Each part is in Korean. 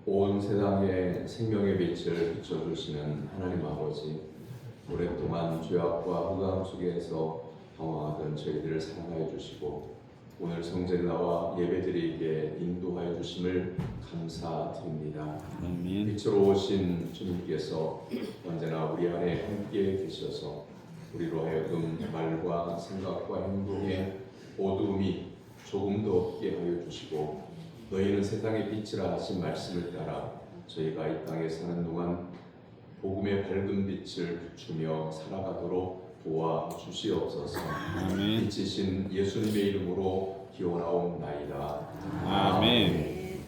온 세상에 생명의 빛을 비춰주시는 하나님 아버지, 오랫동안 죄악과 흑암 속에서 방황하던 저희들을 사랑하여 주시고 오늘 성전에 나와 예배드리게 인도하여 주심을 감사드립니다. 빛으로 오신 주님께서 언제나 우리 안에 함께 계셔서 우리로 하여금 말과 생각과 행동에 어두움이 조금도 없게 하여 주시고 너희는 세상의 빛이라 하신 말씀을 따라 저희가 이 땅에 사는 동안 복음의 밝은 빛을 비추며 살아가도록 도와주시옵소서. 빛이신 예수님의 이름으로 기원하옵나이다. 아멘.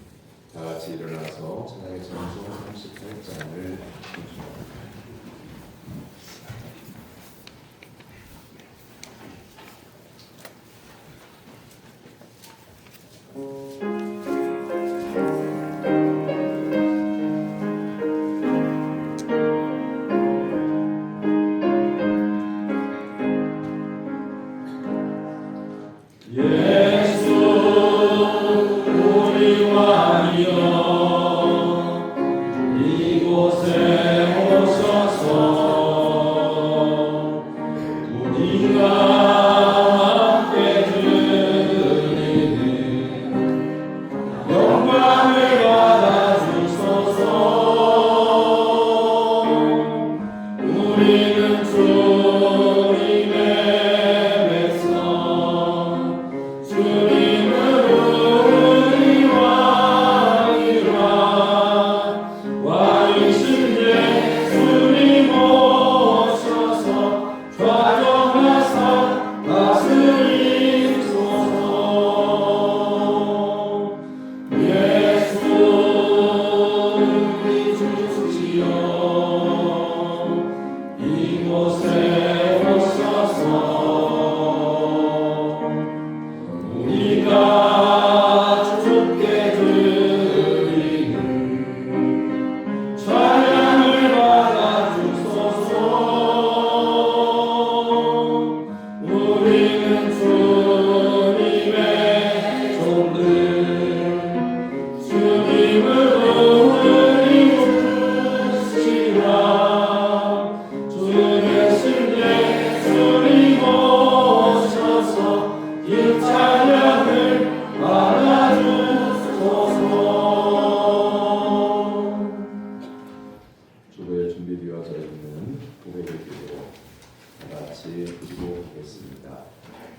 다 같이 일어나서 찬양의 찬송 38장을 춤추옵니다.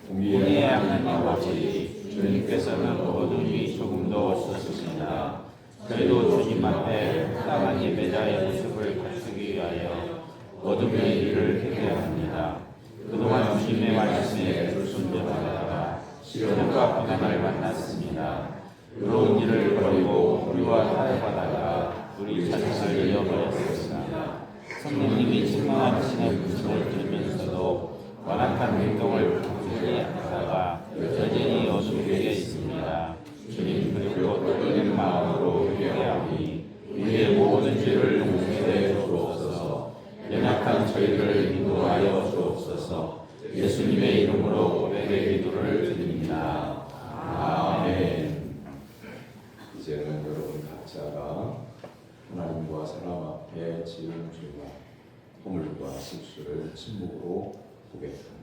공의의 하나님 아버지, 주님께서는 어둠이 조금 더 없으십니다. 저희도 주님 앞에 합당한 예배자의 모습을 갖추기 위하여 어둠의 일을 택해야 합니다. 그동안 주님의 말씀에 불순종하다가 시련과 고난을 만났습니다. 의로운 일을 버리고 우리와 타협하다가 우리 자신을 잃어버렸습니다. 성령님이 책망하시는 말씀을 들으면서도 완악한 행동을 바꾸지 않다가 여전히 어둠에 있습니다. 주님, 그리고 떨리는 마음으로 회개하오니 우리의 모든 죄를 용서해 주옵소서. 연약한 저희를 인도하여 주옵소서. 예수님의 이름으로 고백의 기도를 드립니다. 아멘. 이제는 여러분 각자가 하나님과 사람 앞에 지은 죄와 허물과 실수를 침묵으로 고백합니다.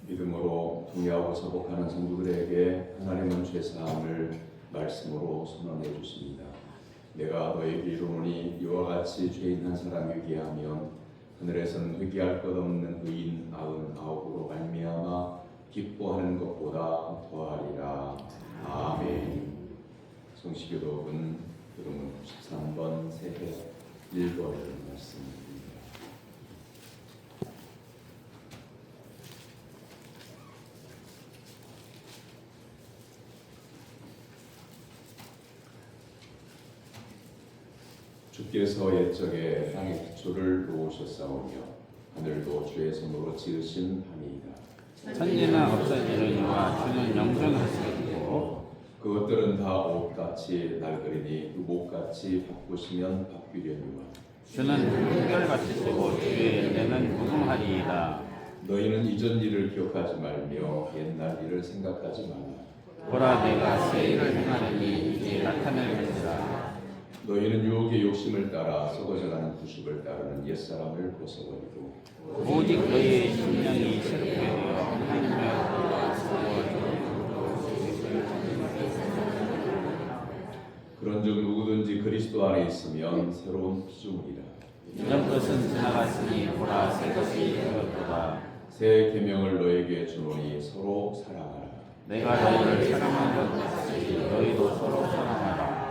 믿음으로 동의하고 서복하는 성도들에게 하나님은 죄사함을 말씀으로 선언해 주십니다. 내가 너에게 이르노니 이와 같이 죄인 한 사람에게 하면 하늘에서는 회개할 것 없는 의인 99으로 말미암아 기뻐하는 것보다 더하리라. 아멘. 성시교독은 여러분 13번 새해 1번 말씀입니다. 주께서 옛적에 땅의 기초를 놓으셨사오며 하늘도 주의 손으로 지으신 밤이다. 천지는 없어지려니와 주는 영존하시고 그것들은 다 옷같이 낡으리니 목같이 바꾸시면 바뀌려니와 주는 한결같이 쓰고 주의 은혜는 무궁하리이다. 너희는 이전 일을 기억하지 말며 옛날 일을 생각하지 마라. 보라 내가 새 일을 행하느니 이제 나타낼지라. 너희는 유혹의 욕심을 따라 썩어져가는 구습을 따르는 옛사람을 벗어버리고 오직 너희의 심령이 새롭게 되어 하나님의 의와 그런즉 누구든지 그리스도 안에 있으면 새로운 피조물이라. 이전 것은 지나갔으니 보라 새 것이 되었도다. 새 계명을 너에게 주노니 서로 사랑하라. 내가 너희를 사랑한 것 같이 너희도 서로 사랑하라.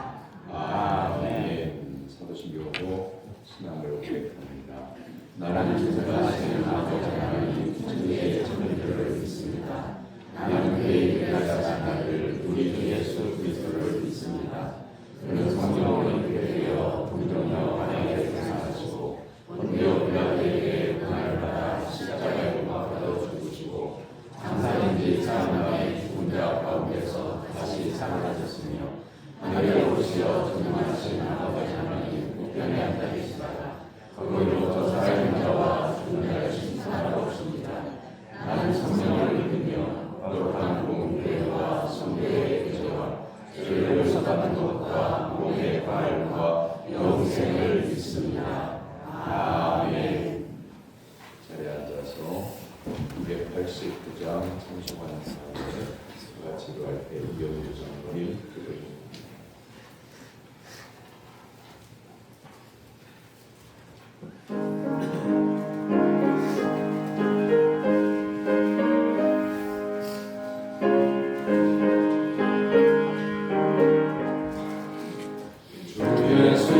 아멘. 사도신경으로 신앙을 고백합니다. 나는 주님하시는 아버지 하나님 주의 천리를 믿습니다. 나는 그의 일하신 아들 우리 주 예수 그리스도를 믿습니다. 그는 성령으로 인도되어 동정녀 마리아에게 태어나시고 본디오 빌라도에게 고난을 받아 십자가에 못 박혀 죽으시고 장사인지 사흘 죽은 자 가운데서 다시 살아나셨으며 하늘에 오르시어 전능하신 아버지 하나님 우편에 앉아 계시다가 거기로 살아있는 자와 죽은 자를 심판하러 오십니다. 나는 성령을 믿으며 거룩한 공교회와 성도의 교제와 죄를 용서받는 것과 몸의 부활과 영생을 믿습니다. 아멘. 자리에 앉아서 289장 성소관 사업을 같이 기도할 때 이영주 장로님 기도해 주 예수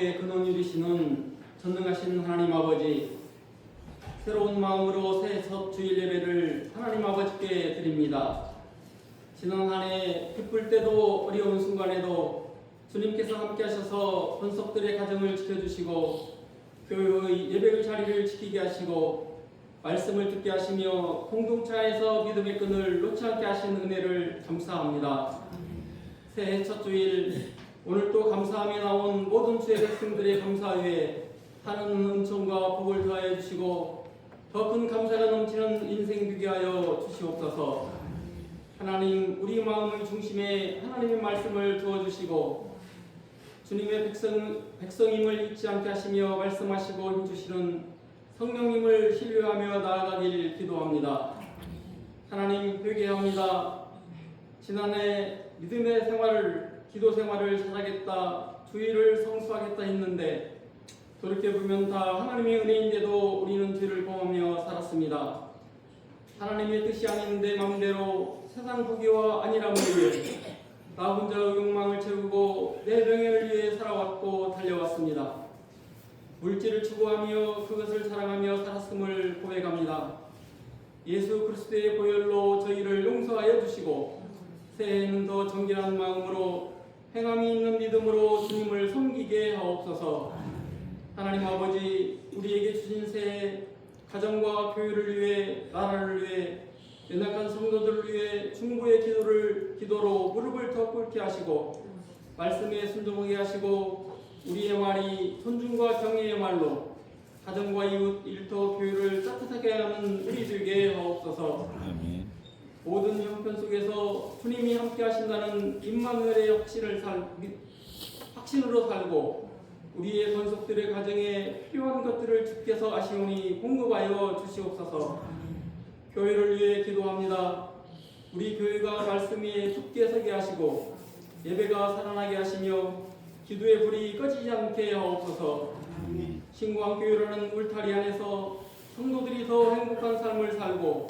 만국의 근원이 되시는 전능하신 하나님 아버지, 새로운 마음으로 새 첫 주일 예배를 하나님 아버지께 드립니다. 지난 한 해 기쁠 때도 어려운 순간에도 주님께서 함께 하셔서 권속들의 가정을 지켜주시고 교회의 예배의 자리를 지키게 하시고 말씀을 듣게 하시며 공동체 안에서 믿음의 끈을 놓지 않게 하시는 은혜를 감사합니다. 새해 첫 주일 오늘 또 감사함에 나온 모든 주의 백성들의 감사 위에 하나님 은총과 복을 더하여 주시고 더 큰 감사가 넘치는 인생 되게 하여 주시옵소서. 하나님, 우리 마음의 중심에 하나님의 말씀을 두어주시고 주님의 백성임을 잊지 않게 하시며 말씀하시고 힘주시는 성령님을 신뢰하며 나아가길 기도합니다. 하나님, 회개합니다. 지난해 믿음의 생활을, 기도 생활을 잘하겠다, 주의를 성수하겠다 했는데 돌이켜보면 다 하나님의 은혜인데도 우리는 죄를 범하며 살았습니다. 하나님의 뜻이 아닌 내 마음대로 세상 부귀와 안일함을 위해 나 혼자의 욕망을 채우고 내 명예를 위해 살아왔고 달려왔습니다. 물질을 추구하며 그것을 사랑하며 살았음을 고백합니다. 예수 그리스도의 보혈로 저희를 용서하여 주시고 새해에는 더 정결한 마음으로 행함이 있는 믿음으로 주님을 섬기게 하옵소서. 하나님 아버지, 우리에게 주신 새해 가정과 교회를 위해, 나라를 위해, 연약한 성도들을 위해 중보의 기도로 무릎을 더 꿇게 하시고 말씀에 순종하게 하시고 우리의 말이 존중과 경외의 말로 가정과 이웃, 일터, 교회를 따뜻하게 하는 우리 되게 하옵소서. 아멘. 모든 형편 속에서 주님이 함께 하신다는 임마누엘의 확신으로 살고 우리의 권속들의 가정에 필요한 것들을 주께서 아시오니 공급하여 주시옵소서. 교회를 위해 기도합니다. 우리 교회가 말씀 위에 굳게 서게 하시고 예배가 살아나게 하시며 기도의 불이 꺼지지 않게 하옵소서. 신구한 교회라는 울타리 안에서 성도들이 더 행복한 삶을 살고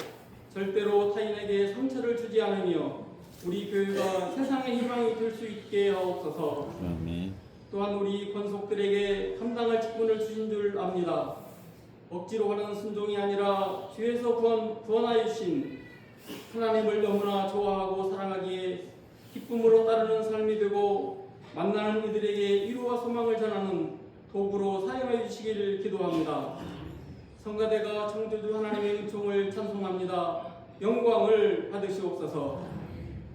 절대로 타인에게 상처를 주지 않으며 우리 교회가 세상의 희망이 될 수 있게 하옵소서. 아멘. 또한 우리 권속들에게 감당할 직분을 주신 줄 압니다. 억지로 하는 순종이 아니라 주에서 구원하여 주신 하나님을 너무나 좋아하고 사랑하기에 기쁨으로 따르는 삶이 되고 만나는 이들에게 위로와 소망을 전하는 도구로 사용하여 주시기를 기도합니다. 성가대가 창조주 하나님의 은총을 찬송합니다. 영광을 받으시옵소서.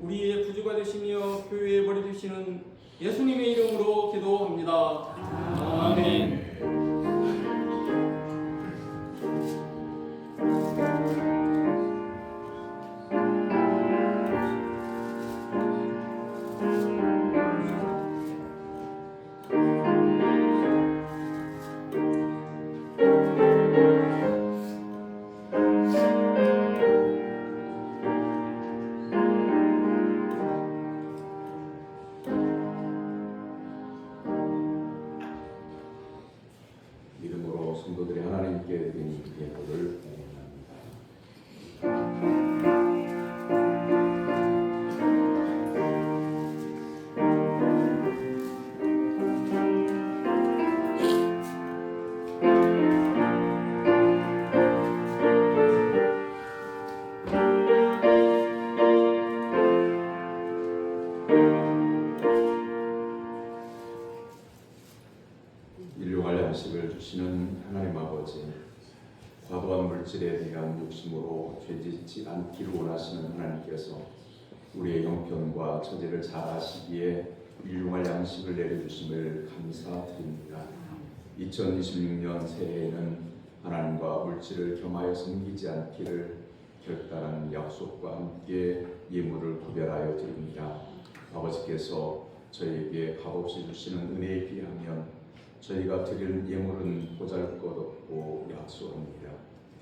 우리의 구주가 되시며 교회의 머리 되시는 예수님의 이름으로 기도합니다. 아멘. 믿음으로 성도들이 하나님께 드린 예물을 봉헌합니다. 일용할 양식을 주시는 하나님 아버지, 과도한 물질에 대한 욕심으로 죄짓지 않기를 원하시는 하나님께서 우리의 형편과 처지를 잘 아시기에 일용할 양식을 내려주심을 감사드립니다. 2026년 새해에는 하나님과 물질을 겸하여 섬기지 않기를 결단하는 약속과 함께 예물을 구별하여 드립니다. 아버지께서 저희에게 값없이 주시는 은혜에 비하면 저희가 드리는 예물은 보잘것없고 약소합니다.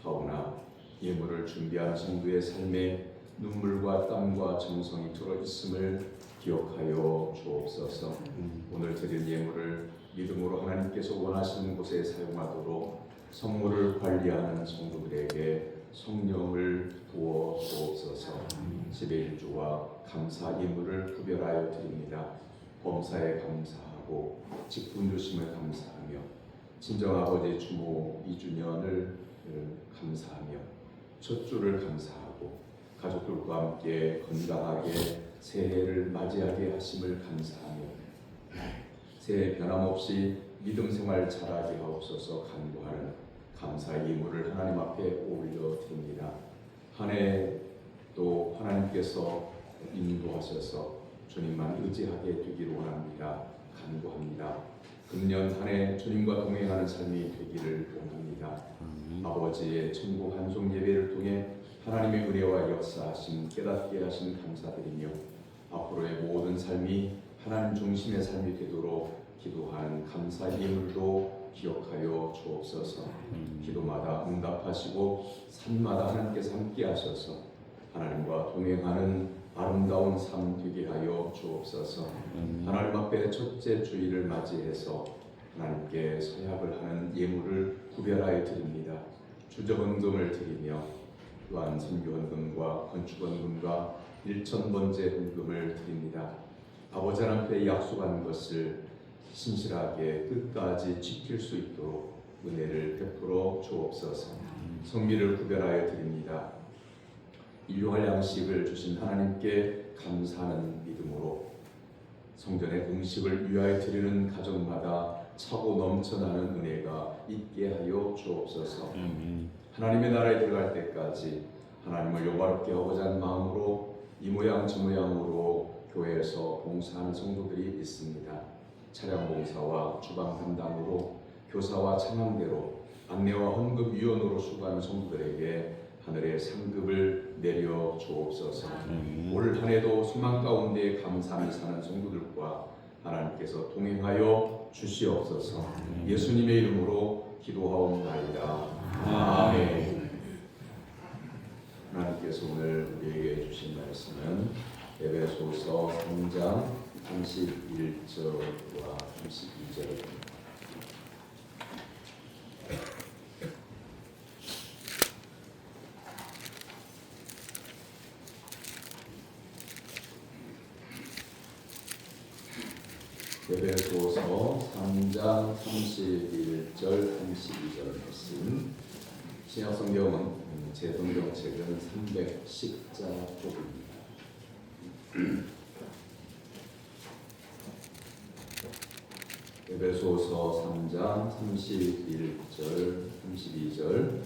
하오나 예물을 준비한 성도의 삶에 눈물과 땀과 정성이 들어있음을 기억하여 주옵소서. 오늘 드린 예물을 믿음으로 하나님께서 원하시는 곳에 사용하도록 선물을 관리하는 성도들에게 성령을 부어 주옵소서. 지배일주와 감사 예물을 구별하여 드립니다. 범사에 감사하고 감사하고 직분 주심을 감사하며 친정아버지 주모 2주년을 감사하며 첫 주를 감사하고 가족들과 함께 건강하게 새해를 맞이하게 하심을 감사하며 새해 변함없이 믿음 생활 잘하게 하옵소서 간구하는 감사의 예물을 하나님 앞에 올려드립니다. 한 해 또 하나님께서 인도하셔서 주님만 의지하게 되기를 원합니다. 간구합니다. 금년 한 해 주님과 동행하는 삶이 되기를 원합니다. 아버지의 천국 한송 예배를 통해 하나님의 은혜와 역사하심 깨닫게 하심 감사드리며 앞으로의 모든 삶이 하나님 중심의 삶이 되도록 기도하는 감사의 예물도 기억하여 주옵소서. 기도마다 응답하시고 삶마다 하나님께서 함께 하셔서 하나님과 동행하는 아름다운 삶 되게 하여 주옵소서. 하나님 앞에 첫째 주일을 맞이해서 하나님께 서약을 하는 예물을 구별하여 드립니다. 주저헌금을 드리며 또한 선교헌금과 건축헌금과 1,000번째 헌금을 드립니다. 아버지 하나님께 약속한 것을 신실하게 끝까지 지킬 수 있도록 은혜를 베풀어 주옵소서. 성미를 구별하여 드립니다. 일용할 양식을 주신 하나님께 감사하는 믿음으로 성전의 음식을 위하여 드리는 가정마다 차고 넘쳐나는 은혜가 있게 하여 주옵소서. 하나님의 나라에 들어갈 때까지 하나님을 영화롭게 하고자 하는 마음으로 이 모양 저 모양으로 교회에서 봉사하는 성도들이 있습니다. 차량 봉사와 주방 담당으로 교사와 찬양대로 안내와 헌금위원으로 수고하는 성도들에게 하늘의 상급을 내려 주옵소서. 올 한 해도 소망 가운데 감사하며 사는 성도들과 하나님께서 동행하여 주시옵소서. 예수님의 이름으로 기도하옵나이다. 아멘. 하나님께서 오늘 우리에게 주신 말씀은 에베소서 3장 31절과 32절입니다. 에베소서 3장 31절 32절 말씀. 신약성경은 제 성경책은 310자 쪽입니다. 에베소서 3장 31절 32절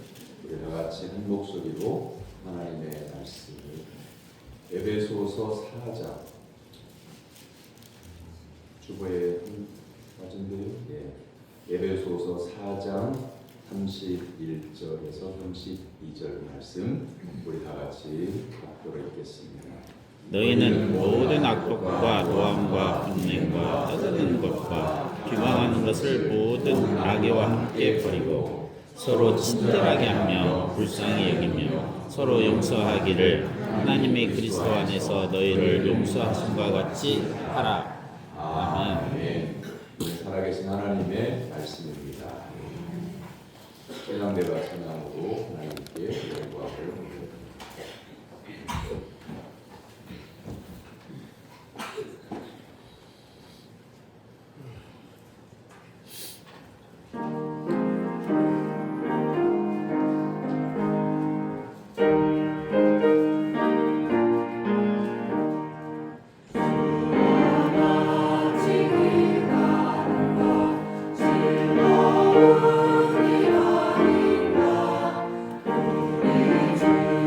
우리 다 같이 한 목소리로 하나님의 말씀을 에베소서 4장 주보에 맞은데요. 예. 에베소서 4장 31절에서 32절 말씀 우리 다 같이 학교로 읽겠습니다. 너희는 모든 악독과 노함과 분쟁과 떠드는 것과 비방하는 것을 모든 악의와 함께 버리고 서로 친절하게 하며 불쌍히 여기며 서로 용서하기를 하나님의 그리스도 안에서 너희를 용서하심과 같이 하라. 아멘. 살아계신 하나님의 말씀입니다. 찬양대와 찬양으로 하나님께 영광을 올려드립니다. 우리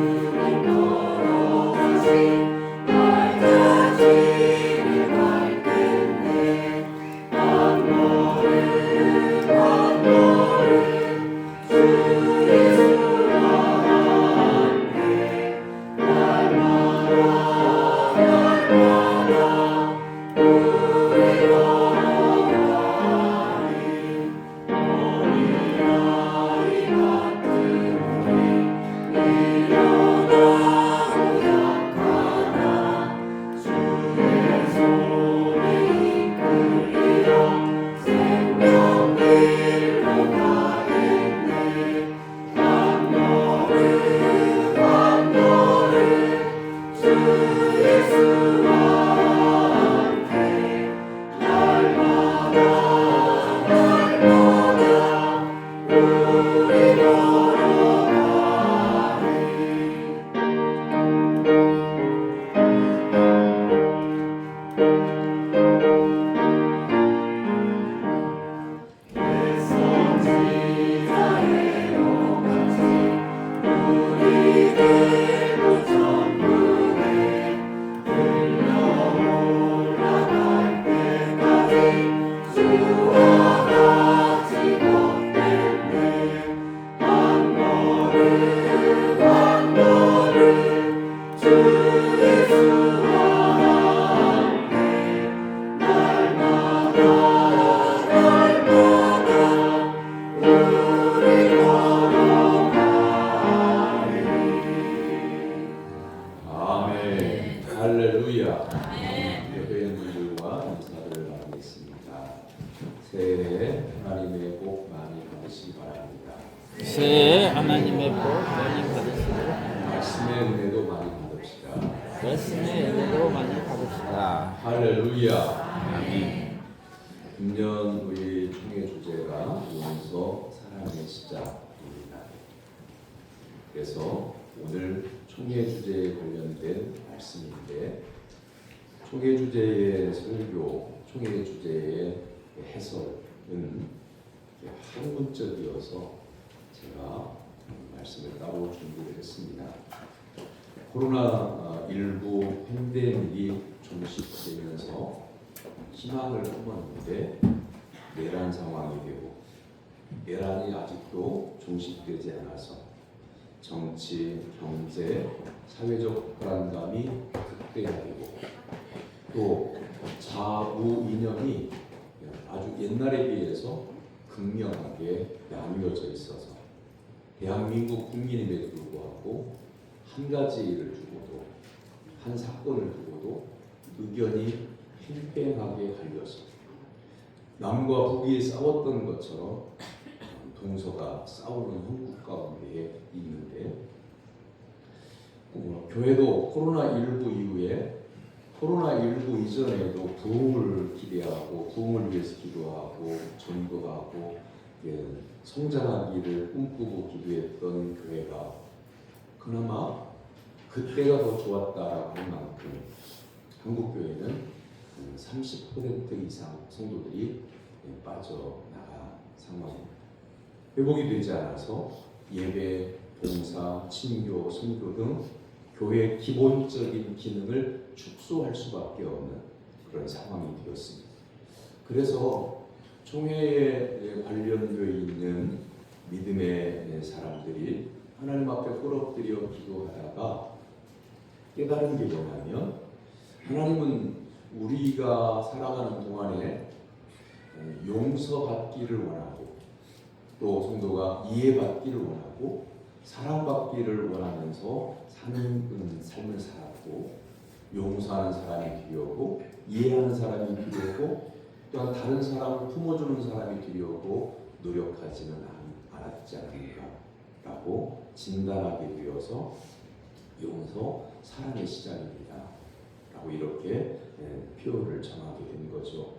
아멘. 할렐루야. 예배인 분들과 인사를 나누겠습니다. 새해 하나님의 복 많이 받으시기 바랍니다. 새해 하나님의 복 많이 받으시고 말씀의 은혜도 많이 받읍시다. 말씀의 은혜도 많이 받읍시다. 할렐루야. 아멘. 금년 우리 총회 주제가 용서 사랑의 시작입니다. 그래서 오늘 총회 주제에 관련된 말씀인데, 총회 주제의 설교, 총회 주제의 해설은 학문적이어서 제가 말씀을 따로 준비를 했습니다. 코로나19 팬데믹이 종식되면서 희망을 품었는데 내란 상황이 되고, 내란이 아직도 종식되지 않아서 정치, 경제, 사회적 불안감이 극대화되고, 또 좌우 이념이 아주 옛날에 비해서 극명하게 나뉘어져 있어서 대한민국 국민임에도 불구하고 한 가지를 두고도, 한 사건을 두고도 의견이 팽팽하게 갈려서 남과 북이 싸웠던 것처럼 동서가 싸우는 형국 가운데에 있는데, 교회도 코로나19 이후에, 코로나19 이전에도 부흥을 기대하고 부흥을 위해서 기도하고 전도하고 성장하기를 꿈꾸고 기도했던 교회가 그나마 그때가 더 좋았다라고 할 만큼 한국교회는 30% 이상 성도들이 빠져나간 상황입니다. 회복이 되지 않아서 예배, 봉사, 친교, 선교 등 교회의 기본적인 기능을 축소할 수밖에 없는 그런 상황이 되었습니다. 그래서 총회에 관련되어 있는 믿음의 사람들이 하나님 앞에 꿇어뜨려 기도하다가 깨달은 게 뭐냐면, 하나님은 우리가 살아가는 동안에 용서받기를 원하고, 또 성도가 이해받기를 원하고 사랑받기를 원하면서 사는 삶을 살았고, 용서하는 사람이 필요하고 이해하는 사람이 필요하고 또한 다른 사람을 품어주는 사람이 필요하고 노력하지는 않았지 않은가라고 진단하게 되어서 용서 사랑의 시작입니다 라고 이렇게 표현을 정하게 된 거죠.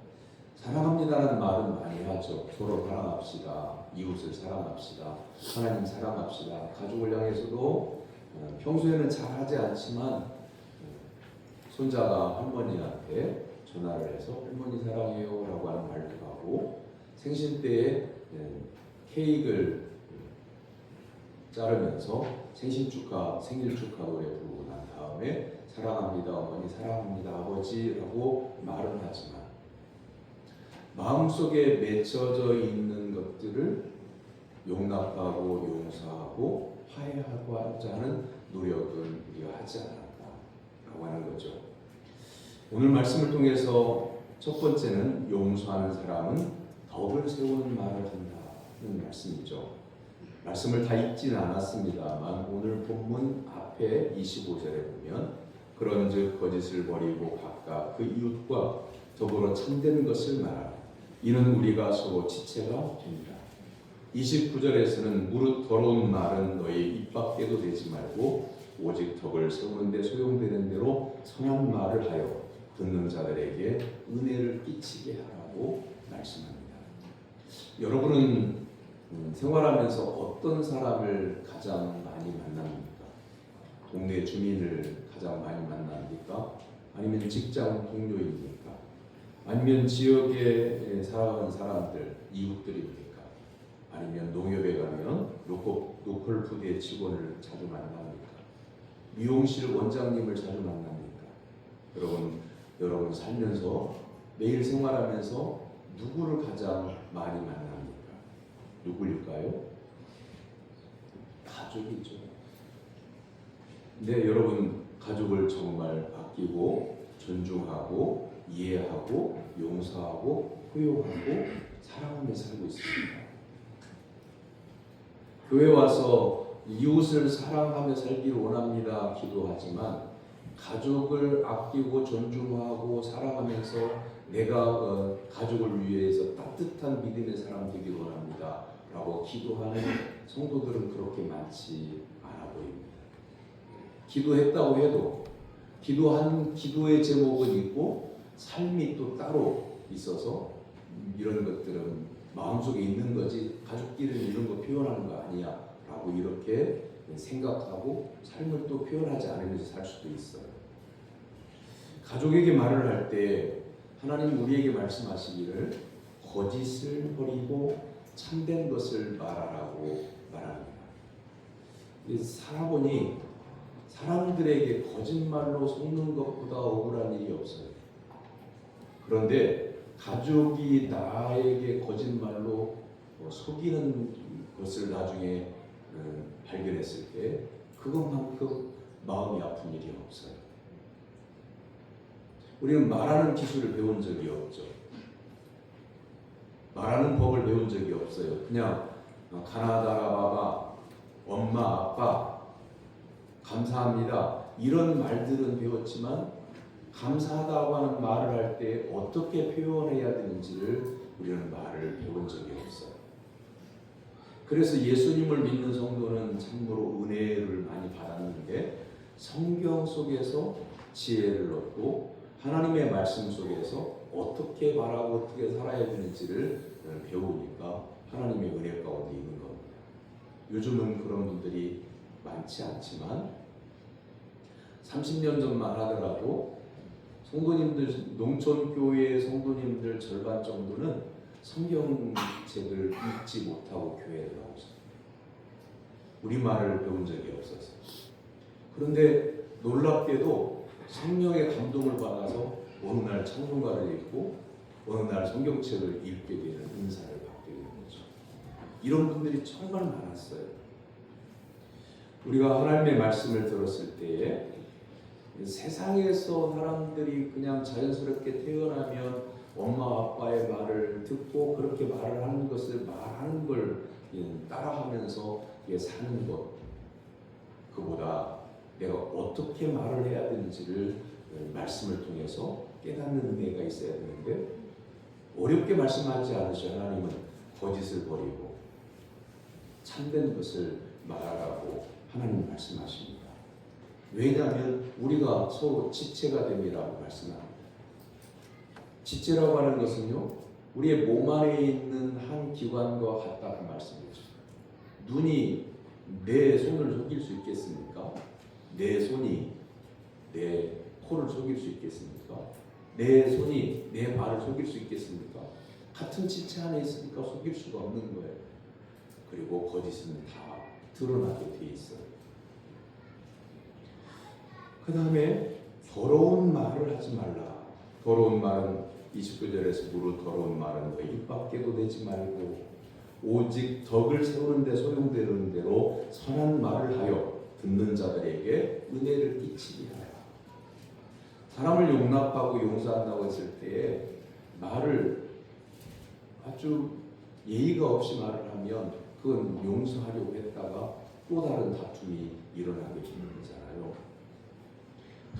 사랑합니다라는 말은 많이 하죠. 서로 사랑합시다, 이웃을 사랑합시다, 하나님 사랑합시다. 가족을 향해서도 평소에는 잘하지 않지만 손자가 할머니한테 전화를 해서 할머니 사랑해요 라고 하는 말도 하고, 생신 때에 케이크를 자르면서 생신 축하, 생일 축하 노래 부르고 난 다음에 사랑합니다 어머니, 사랑합니다 아버지라고 말은 하지만 마음속에 맺혀져 있는 것들을 용납하고 용서하고 화해하고 하자는 노력은 우리가 하지 않았다라고 하는 거죠. 오늘 말씀을 통해서 첫 번째는 용서하는 사람은 덕을 세우는 말을 한다는 말씀이죠. 말씀을 다 읽지는 않았습니다만 오늘 본문 앞에 25절에 보면, 그런즉 거짓을 버리고 각각 그 이웃과 더불어 참된 것을 말하라. 이는 우리가 서로 지체가 됩니다. 29절에서는 무릇 더러운 말은 너희 입 밖에도 내지 말고 오직 덕을 세우는 데 소용되는 대로 선한 말을 하여 듣는 자들에게 은혜를 끼치게 하라고 말씀합니다. 여러분은 생활하면서 어떤 사람을 가장 많이 만납니까? 동네 주민을 가장 많이 만납니까? 아니면 직장 동료입니까? 아니면 지역에 살아가는 사람들, 이웃들입니까? 아니면 농협에 가면 로컬 푸드의 직원을 자주 만납니까? 미용실 원장님을 자주 만납니까? 여러분 살면서 매일 생활하면서 누구를 가장 많이 만납니까? 누구일까요? 가족이죠. 근데 여러분, 가족을 정말 아끼고 존중하고 이해하고 용서하고 포용하고 사랑하며 살고 있습니다. 교회 와서 이웃을 사랑하며 살기를 원합니다 기도하지만 가족을 아끼고 존중하고 사랑하면서 내가 가족을 위해서 따뜻한 믿음의 사람 되기를 원합니다 라고 기도하는 성도들은 그렇게 많지 않아 보입니다. 기도했다고 해도 기도의 제목은 있고 삶이 또 따로 있어서 이런 것들은 마음속에 있는 거지 가족끼리는 이런 거 표현하는 거 아니야 라고 이렇게 생각하고 삶을 또 표현하지 않으면서 살 수도 있어요. 가족에게 말을 할 때 하나님 우리에게 말씀하시기를 거짓을 버리고 참된 것을 말하라고 말합니다. 살아보니 사람들에게 거짓말로 속는 것보다 억울한 일이 없어요. 그런데 가족이 나에게 거짓말로 속이는 것을 나중에 발견했을 때 그것만큼 마음이 아픈 일이 없어요. 우리는 말하는 기술을 배운 적이 없죠. 말하는 법을 배운 적이 없어요. 그냥 가나다라 바바, 엄마, 아빠, 감사합니다 이런 말들은 배웠지만 감사하다고 하는 말을 할 때 어떻게 표현해야 되는지를 우리는 말을 배운 적이 없어요. 그래서 예수님을 믿는 성도는 참으로 은혜를 많이 받았는데 성경 속에서 지혜를 얻고 하나님의 말씀 속에서 어떻게 말하고 어떻게 살아야 되는지를 배우니까 하나님의 은혜 가운데 있는 겁니다. 요즘은 그런 분들이 많지 않지만 30년 전만 하더라도 성도님들, 농촌교회 성도님들 절반 정도는 성경책을 읽지 못하고 교회에 나오셨어요. 우리말을 배운 적이 없어서. 그런데 놀랍게도 성령의 감동을 받아서 어느 날 찬송가를 읽고 어느 날 성경책을 읽게 되는 은사를 받게 되는 거죠. 이런 분들이 정말 많았어요. 우리가 하나님의 말씀을 들었을 때에 세상에서 사람들이 그냥 자연스럽게 태어나면 엄마 아빠의 말을 듣고 그렇게 말을 하는 것을 말하는 걸 따라하면서 사는 것, 그보다 내가 어떻게 말을 해야 되는지를 말씀을 통해서 깨닫는 은혜가 있어야 되는데 어렵게 말씀하지 않으셔. 하나님은 거짓을 버리고 참된 것을 말하라고 하나님 말씀하십니다. 왜냐하면 우리가 서로 지체가 됨이라고 말씀합니다. 지체라고 하는 것은요, 우리의 몸 안에 있는 한 기관과 같다는 말씀이죠. 눈이 내 손을 속일 수 있겠습니까? 내 손이 내 코를 속일 수 있겠습니까? 내 손이 내 발을 속일 수 있겠습니까? 같은 지체 안에 있으니까 속일 수가 없는 거예요. 그리고 거짓은 다 드러나게 돼 있어요. 그 다음에 더러운 말을 하지 말라. 더러운 말은 29절에서 무릇 더러운 말은 너희 입 밖에도 내지 말고 오직 덕을 세우는 데 소용되는 대로 선한 말을 하여 듣는 자들에게 은혜를 끼치게 하라. 사람을 용납하고 용서한다고 했을 때에 말을 아주 예의가 없이 말을 하면 그건 용서하려고 했다가 또 다른 다툼이 일어나게 되는 거잖아요.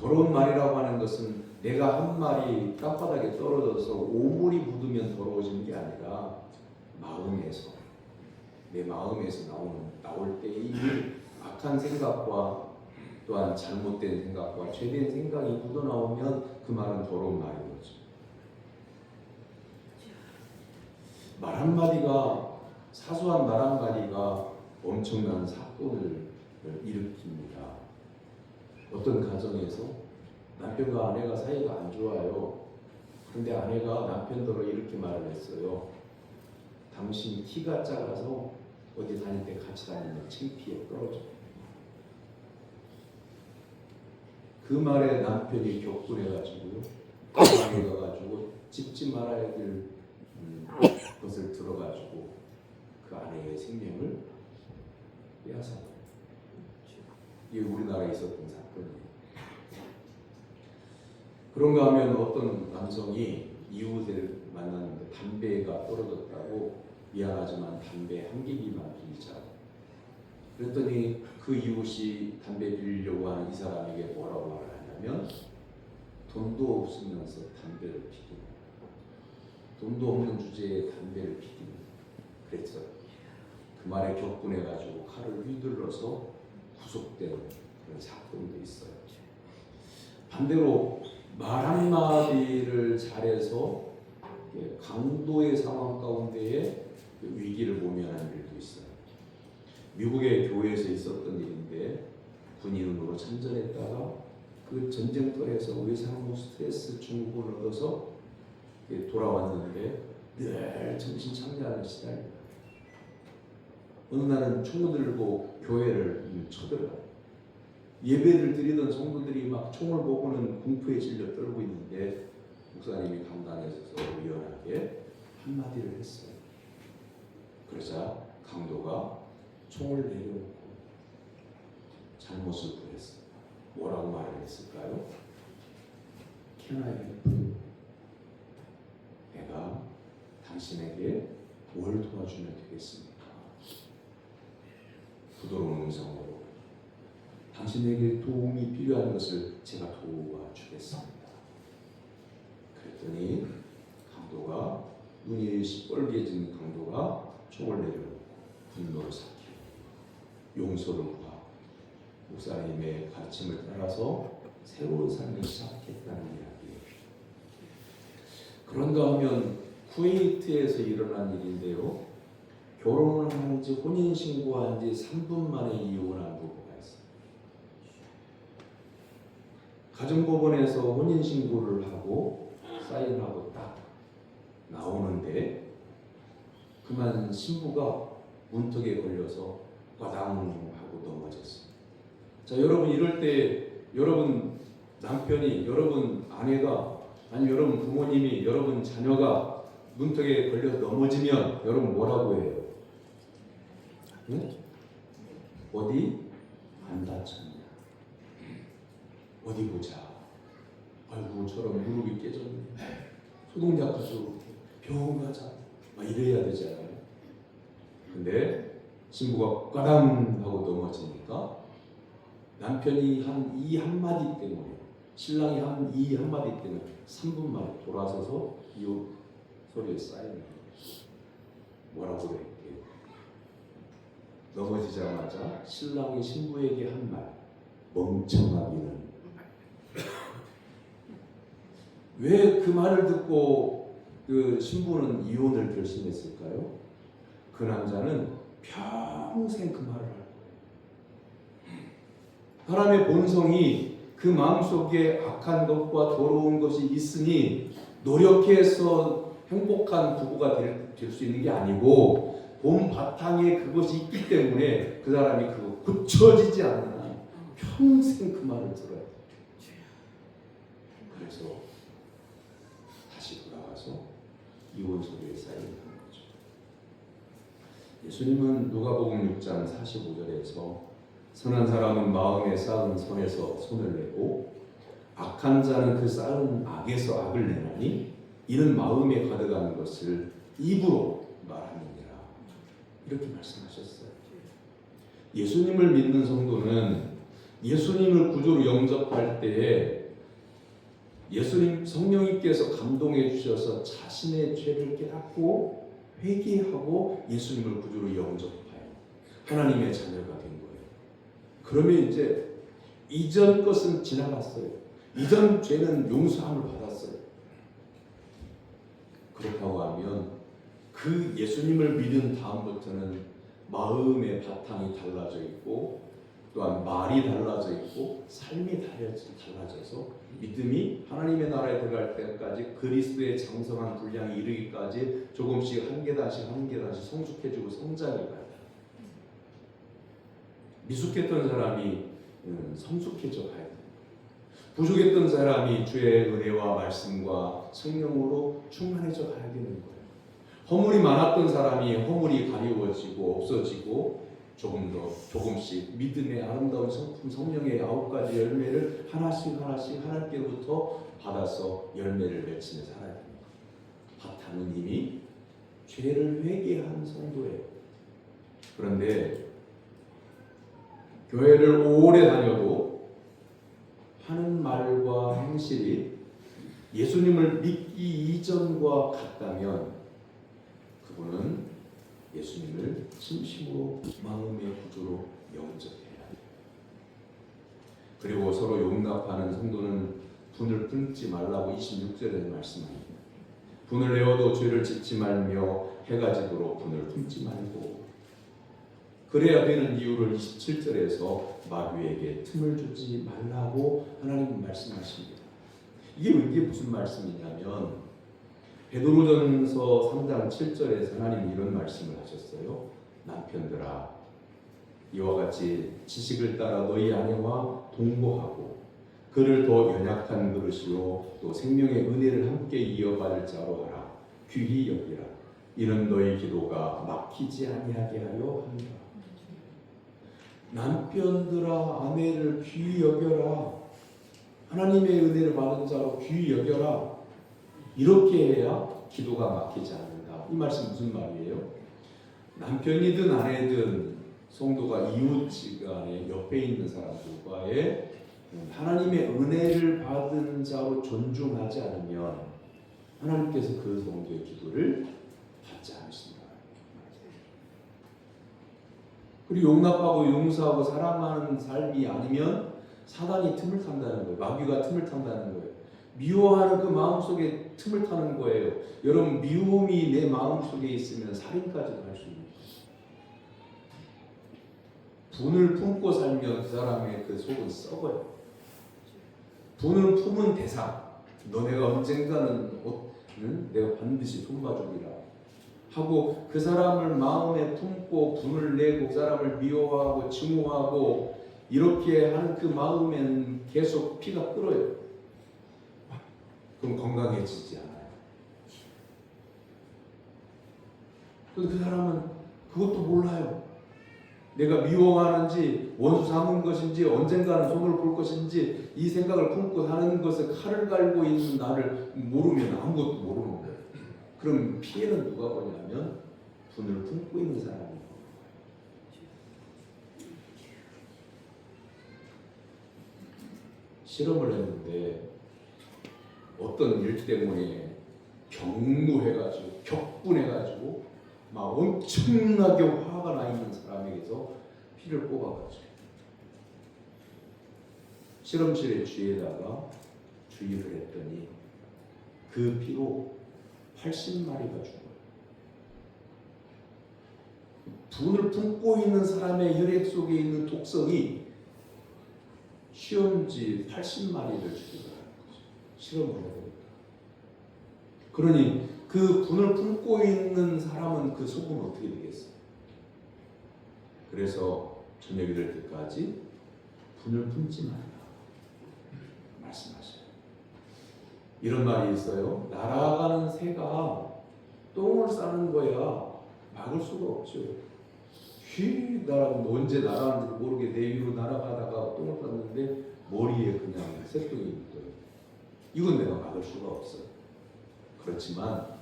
더러운 말이라고 하는 것은 내가 한 말이 땅바닥에 떨어져서 오물이 묻으면 더러워지는 게 아니라 마음에서, 내 마음에서 나올 때 이 악한 생각과 또한 잘못된 생각과 죄된 생각이 묻어나오면 그 말은 더러운 말인 거죠. 말 한마디가, 사소한 말 한마디가 엄청난 사건을 일으킵니다. 어떤 가정에서 남편과 아내가 사이가 안 좋아요. 그런데 아내가 남편더러 이렇게 말을 했어요. 당신 키가 작아서 어디 다닐 때 같이 다니면 창피해 떨어져. 그 말에 남편이 격분해가지고요. 가게 가가지고 짚지 말아야 될 것을 들어가지고 그 아내의 생명을 빼앗아. 이게 우리나라에 있었던 사건이에요. 그런가 하면 어떤 남성이 이웃을 만났는데 담배가 떨어졌다고 미안하지만 담배 한 개기만 빌리자. 그랬더니 그 이웃이 담배 빌리려고 하는 이 사람에게 뭐라고 말을 하냐면 돈도 없으면서 담배를 피우는, 돈도 없는 주제에 담배를 피우는, 그랬어요. 그 말에 격분해가지고 칼을 휘둘러서 구속된 그런 사건도 있어요. 반대로 말 한마디를 잘해서 강도의 상황 가운데에 위기를 모면하는 일도 있어요. 미국의 교회에서 있었던 일인데 군인으로 참전했다가 그 전쟁터에서 외상후 스트레스 증후군을 얻어서 돌아왔는데 늘 정신 창자는 시달려요. 어느 날은 총을 들고 교회를 쳐들어가요. 예배를 드리던 성도들이 막 총을 보고는 공포에 질려 떨고 있는데 목사님이 강단에서 유연하게 한마디를 했어요. 그러자 강도가 총을 내려놓고 잘못을 구했어요. 뭐라고 말을 했을까요? Can I help you? 내가 당신에게 뭘 도와주면 되겠습니까? 부드러운 음성으로 당신에게 도움이 필요한 것을 제가 도와주겠습니다. 그랬더니 강도가 눈이 시뻘개진 강도가 총을 내려놓고 분노를 삭히고 용서를 구하고 목사님의 가르침을 따라서 새로운 삶을 시작했다는 이야기예요. 그런가 하면 쿠웨이트에서 일어난 일인데요. 결혼을 한 지 혼인신고한 지 3분 만에 이혼한 부부가 있어요. 가정법원에서 혼인신고를 하고 사인하고 딱 나오는데 그만 신부가 문턱에 걸려서 과당하고 넘어졌어요. 자, 여러분 이럴 때 여러분 남편이, 여러분 아내가, 아니 여러분 부모님이, 여러분 자녀가 문턱에 걸려서 넘어지면 여러분 뭐라고 해요? 응? 어디 안 다쳤냐? 어디 보자. 아이고 저런 무릎이 깨졌네. 소동작 가지고 병원 가자. 막 이래야 되잖아요. 근데 신부가 까당 하고 넘어지니까 남편이 한 이 한마디 때문에, 신랑이 한 이 한마디 때문에 3분 만에 돌아서서 이혼 서류에 사인을 해요. 뭐라고 그랬게요? 넘어지자마자 신랑이 신부에게 한 말, 멍청하기는. 왜 그 말을 듣고 그 신부는 이혼을 결심했을까요? 그 남자는 평생 그 말을 할 거예요. 사람의 본성이 그 마음속에 악한 것과 더러운 것이 있으니 노력해서 행복한 부부가 될 수 있는 게 아니고 본 바탕에 그것이 있기 때문에 그 사람이 그거 고쳐지지 않는 한 평생 그 말을 들어야 돼요. 그래서 다시 돌아와서 이혼 서류에 사인하는 거죠. 예수님은 누가복음 6장 45절에서 선한 사람은 마음에 쌓은 선에서 손을 내고 악한 자는 그 쌓은 악에서 악을 내나니 이는 마음에 가득한 것을 입으로 말하느니라. 이렇게 말씀하셨어요. 예수님을 믿는 성도는 예수님을 구주로 영접할 때에 예수님 성령님께서 감동해 주셔서 자신의 죄를 깨닫고 회개하고 예수님을 구주로 영접하여 하나님의 자녀가 된 거예요. 그러면 이제 이전 것은 지나갔어요. 이전 죄는 용서함을 받았어요. 그렇다고 하면 그 예수님을 믿은 다음부터는 마음의 바탕이 달라져 있고 또한 말이 달라져 있고 삶이 달라져서 믿음이 하나님의 나라에 들어갈 때까지 그리스도의 장성한 분량이 이르기까지 조금씩 한 계단씩 성숙해지고 성장해 가요. 미숙했던 사람이 성숙해져 가야 돼요. 부족했던 사람이 주의 은혜와 말씀과 성령으로 충만해져 가야 되는 거예요. 허물이 많았던 사람이 허물이 가리워지고 없어지고 조금씩 믿음의 아름다운 성품 성령의 9가지 열매를 하나씩 하나님께로부터 받아서 열매를 맺히며 살아야 됩니다. 바탕은 이미 죄를 회개한 성도예요. 그런데 교회를 오래 다녀도 하는 말과 행실이 예수님을 믿기 이전과 같다면 그분은 예수님을 진심으로 마음의 구주로 영접해야 해요. 그리고 서로 용납하는 성도는 분을 끊지 말라고 26절에 말씀합니다. 분을 내어도 죄를 짓지 말며 해가 지도록 분을 품지 말고, 그래야 되는 이유를 27절에서 마귀에게 틈을 주지 말라고 하나님은 말씀하십니다. 이게 무슨 말씀이냐면 베드로전서 3장 7절에서 하나님이 이런 말씀을 하셨어요. 남편들아, 이와 같이 지식을 따라 너희 아내와 동거하고 그를 더 연약한 그릇이요 또 생명의 은혜를 함께 이어받을 자로 하라. 귀히 여기라. 이는 너희 기도가 막히지 아니하게 하려 합니다. 남편들아, 아내를 귀히 여겨라. 하나님의 은혜를 받은 자로 귀히 여겨라. 이렇게 해야 기도가 막히지 않는다. 이 말씀 무슨 말이에요? 남편이든 아내든 성도가 이웃지간에 옆에 있는 사람들과의 하나님의 은혜를 받은 자로 존중하지 않으면 하나님께서 그 성도의 기도를 받지 않으신다. 그리고 용납하고 용서하고 사랑하는 삶이 아니면 사단이 틈을 탄다는 거예요. 마귀가 틈을 탄다는 거예요. 미워하는 그 마음속에 틈을 타는 거예요. 여러분, 미움이 내 마음속에 있으면 살인까지도 할 수 있는 거예요. 분을 품고 살면 그 사람의 그 속은 썩어요. 분을 품은 대상, 너네가 언젠가는 내가 반드시 손봐주리라 하고 그 사람을 마음에 품고 분을 내고 그 사람을 미워하고 증오하고 이렇게 하는 그 마음엔 계속 피가 끓어요. 그럼 건강해지지 않아요. 그런데 그 사람은 그것도 몰라요. 내가 미워하는지 원수 삼은 것인지 언젠가는 손을 볼 것인지 이 생각을 품고 사는 것에 칼을 갈고 있는 나를 모르면 아무것도 모르는 거예요. 그럼 피해는 누가 보냐면 분을 품고 있는 사람이. 실험을 했는데 어떤 일 때문에 경무해가지고 격분해가지고 막 엄청나게 화가 나 있는 사람에게서 피를 뽑아가지고 실험실에 쥐에다가 주의를 했더니 그 피로 80마리가 죽어요. 분을 품고 있는 사람의 혈액 속에 있는 독성이 시험지 80마리를 죽이더라는 거죠. 실험을 해보니까. 그러니 그 분을 품고 있는 사람은 그 속은 어떻게 되겠어요? 그래서 저녁이 될 때까지 분을 품지 말라 말씀하셔요. 이런 말이 있어요. 날아가는 새가 똥을 싸는 거야 막을 수가 없죠. 휙 날아가면 언제 날아가는지 모르게 내 위로 날아가다가 똥을 쌌는데 머리에 그냥 새똥이 있어요. 이건 내가 막을 수가 없어요. 그렇지만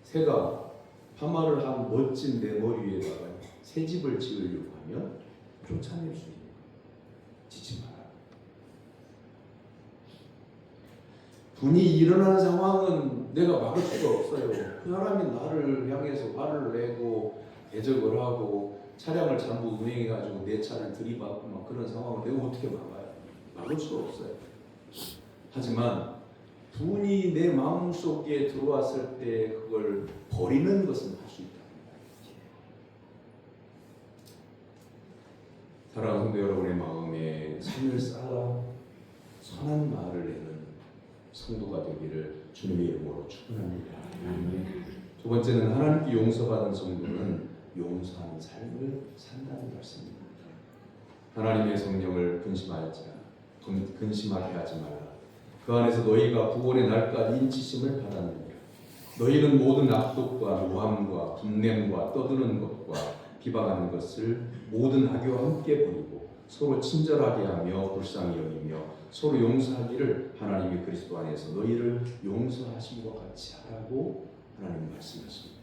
새가 파마를 한 멋진 내 머리 위에다가 새집을 지으려고 하면 쫓아낼 수 있는 거예요. 지지 마라. 분이 일어나는 상황은 내가 막을 수가 없어요. 그 사람이 나를 향해서 화를 내고 대적을 하고 차량을 잘못 운행해가지고 내 차를 들이받고 막 그런 상황을 내가 어떻게 막아요? 막을 수가 없어요. 하지만 분이 내 마음속에 들어왔을 때 그걸 버리는 것은 할 수 있다. 사랑하는 성도 여러분의 마음에 선을 쌓아 선한 말을 내는 성도가 되기를 주님의 이름으로 축원합니다. 두 번째는 하나님께 용서받은 성도는 용서하는 삶을 산다는 말씀입니다. 하나님의 성령을 근심하게 하지 말라. 그 안에서 너희가 구원의 날까지 인치심을 받았느니라. 너희는 모든 악독과 모함과 분냄과 떠드는 것과 비방하는 것을 모든 악교와 함께 버리고 서로 친절하게 하며 불쌍히 여기며 서로 용서하기를 하나님이 그리스도 안에서 너희를 용서하신 것 같이 하라고 하나님 말씀하십니다.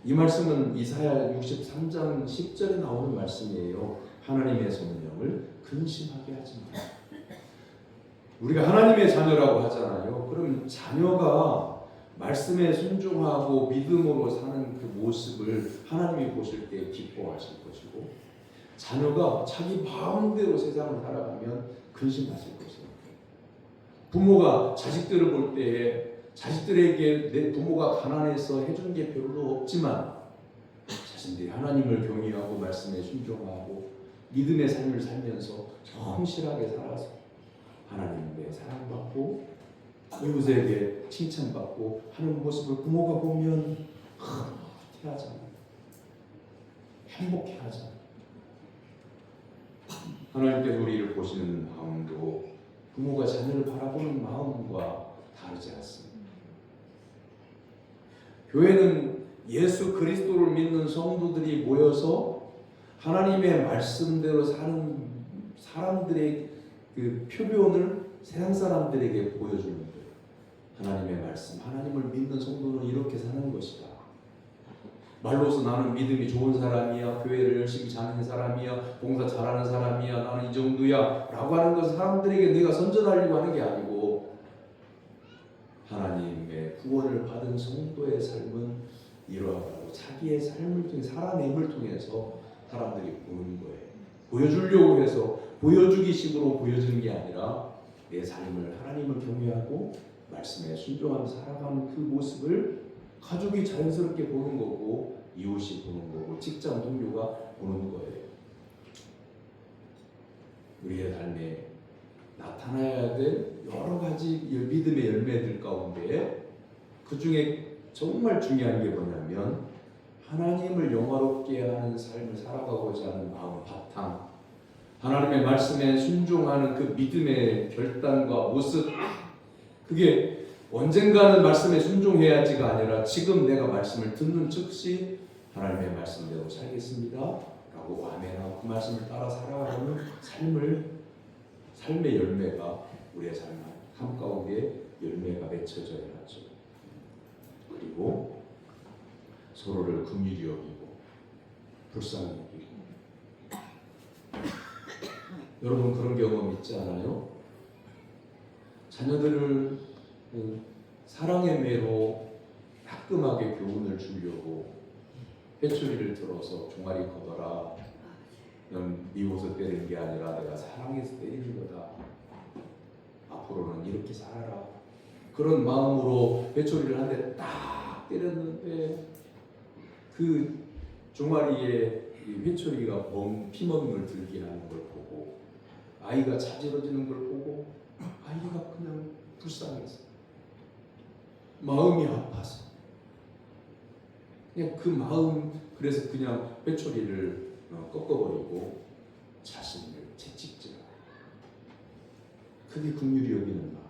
이 말씀은 이사야 63장 10절에 나오는 말씀이에요. 하나님의 성령을 근심하게 하지 마라. 우리가 하나님의 자녀라고 하잖아요. 그럼 자녀가 말씀에 순종하고 믿음으로 사는 그 모습을 하나님이 보실 때 기뻐하실 것이고, 자녀가 자기 마음대로 세상을 살아가면 근심하실 것이에요. 부모가 자식들을 볼 때에 자식들에게 내 부모가 가난해서 해준 게 별로 없지만 자신들이 하나님을 경외하고 말씀에 순종하고 믿음의 삶을 살면서 성실하게 살아서 하나님의 사랑받고 이웃에게 칭찬받고 하는 모습을 부모가 보면 흐뭇해하잖아요. 행복해하잖아요. 하나님께서 우리를 보시는 마음도 부모가 자녀를 바라보는 마음과 다르지 않습니다. 교회는 예수 그리스도를 믿는 성도들이 모여서 하나님의 말씀대로 사는 사람들의 그 표본을 세상 사람들에게 보여주는 거예요. 하나님의 말씀, 하나님을 믿는 성도는 이렇게 사는 것이다. 말로서 나는 믿음이 좋은 사람이야, 교회를 열심히 다니는 사람이야, 봉사 잘하는 사람이야, 나는 이 정도야 라고 하는 것은 사람들에게 내가 선전하려고 하는 게 아니고, 하나님의 구원을 받은 성도의 삶은 이러하다고 자기의 삶을 통해 살아냄을 통해서 사람들이 보는 거예요. 보여주려고 해서 보여주기식으로 보여주는 게 아니라 내 삶을 하나님을 경외하고 말씀에 순종하며 살아가는 그 모습을 가족이 자연스럽게 보는 거고, 이웃이 보는 거고, 직장 동료가 보는 거예요. 우리의 삶에 나타나야 될 여러 가지 믿음의 열매들 가운데 그 중에 정말 중요한 게 뭐냐면 하나님을 영화롭게 하는 삶을 살아가고자 하는 마음 바탕, 하나님의 말씀에 순종하는 그 믿음의 결단과 모습, 그게 언젠가는 말씀에 순종해야지가 아니라 지금 내가 말씀을 듣는 즉시 하나님의 말씀대로 살겠습니다 라고 아멘하고 그 말씀을 따라 살아가는 삶의 열매가 우리의 삶 가운데 열매가 맺혀져야 하죠. 그리고 서로를 긍휼히 여기고 불쌍히 여기고. 여러분 그런 경험 있지 않아요? 자녀들을 사랑의 매로 따끔하게 교훈을 주려고 회초리를 들어서 종아리 걷어라, 넌 미워서 때리는 게 아니라 내가 사랑해서 때리는 거다, 앞으로는 이렇게 살아라, 그런 마음으로 회초리를 한 대 딱 때렸는데 그 종아리에 회초리가 피멍을 들게 하는 걸 보고, 아이가 자지러지는 걸 보고 아이가 그냥 불쌍해서 마음이 아파서 그냥 그 마음, 그래서 그냥 회초리를 꺾어버리고 자신을 채찍질하고, 그게 긍휼히 여기는 마음.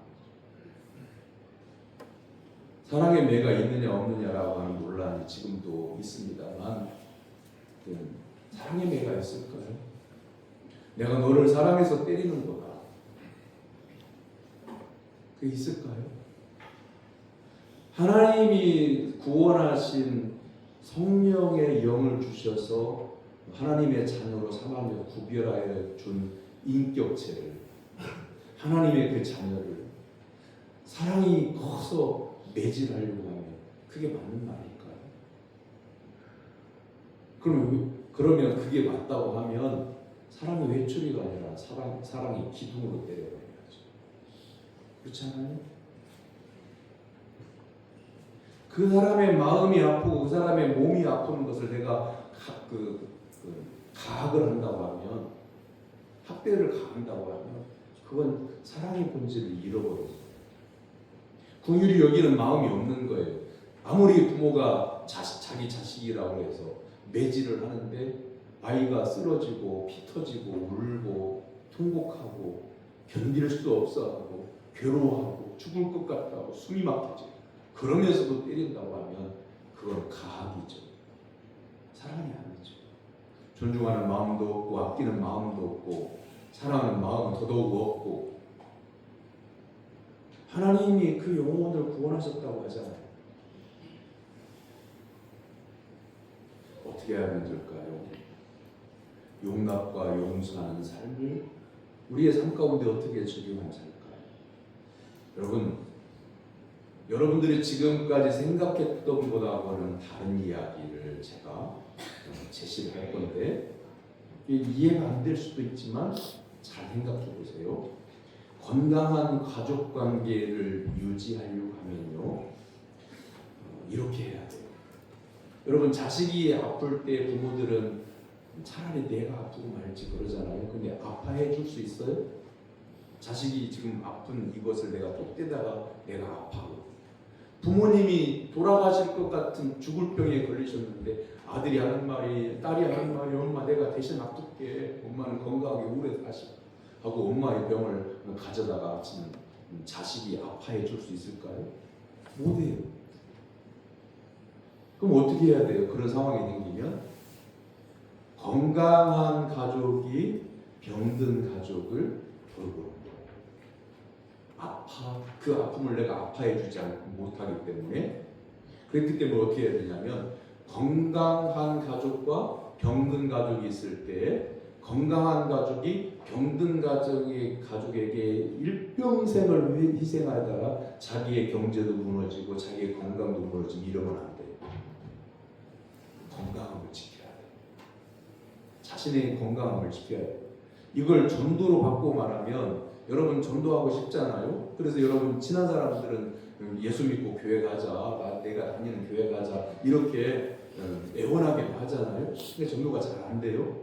사랑의 매가 있느냐 없느냐라고 하는 논란이 지금도 있습니다만, 사랑의 매가 있을까요? 내가 너를 사랑해서 때리는 거다, 그게 있을까요? 하나님이 구원하신 성령의 영을 주셔서 하나님의 자녀로 삼아서 구별하여 준 인격체를, 하나님의 그 자녀를 사랑이 커서 매질하려고 하면 그게 맞는 말일까요? 그러면 그게 맞다고 하면 사랑이 회초리가 아니라 사랑이 기둥으로 때려버려야죠. 그렇지 않아요? 그 사람의 마음이 아프고 그 사람의 몸이 아픈 것을 내가 가학을 한다고 하면, 학대를 가한다고 하면 그건 사랑의 본질을 잃어버려요. 긍휼히 여기는 마음이 없는 거예요. 아무리 부모가 자기 자식이라고 해서 매질을 하는데 아이가 쓰러지고 피 터지고 울고 통곡하고 견딜 수 없어하고 괴로워하고 죽을 것 같다고 숨이 막히지, 그러면서도 때린다고 하면 그건 가학이죠. 사랑이 아니죠. 존중하는 마음도 없고 아끼는 마음도 없고 사랑하는 마음은 더더욱 없고 하나님이 그 영혼을 구원하셨다고 하잖아요. 어떻게 하면 될까요? 용납과 용서하는 삶을 우리의 삶 가운데 어떻게 적용하면 될까요? 여러분들이 지금까지 생각했던 것보다는 다른 이야기를 제가 제시를 할 건데 이해가 안 될 수도 있지만 잘 생각해 보세요. 건강한 가족 관계를 유지하려고 하면요, 이렇게 해야 돼요. 여러분, 자식이 아플 때 부모들은 차라리 내가 아프고 말지 그러잖아요. 근데 아파해 줄 수 있어요? 자식이 지금 아픈 이것을 내가 똑대다가 내가 아파하고, 부모님이 돌아가실 것 같은 죽을 병에 걸리셨는데 아들이 하는 말이, 딸이 하는 말이, 엄마 내가 대신 아플게, 엄마는 건강하게 오래 사시고 하고 엄마의 병을 가져다가 자식이 아파해 줄 수 있을까요? 못해요. 그럼 어떻게 해야 돼요? 그런 상황이 생기면 건강한 가족이 병든 가족을 돌보는 거예요. 그 아픔을 내가 아파해 주지 못하기 때문에. 그렇기 때문에 어떻게 해야 되냐면 건강한 가족과 병든 가족이 있을 때 건강한 가족이 병든 가족에게 일평생을 희생하다가 자기의 경제도 무너지고 자기의 건강도 무너지면 이러면 안 돼요. 건강함을 지켜야 돼요. 자신의 건강함을 지켜야 돼요. 이걸 전도로 바꾸고 말하면, 여러분 전도하고 싶잖아요. 그래서 여러분 친한 사람들은 예수 믿고 교회 가자, 내가 다니는 교회 가자 이렇게 애원하게 하잖아요. 근데 전도가 잘 안 돼요.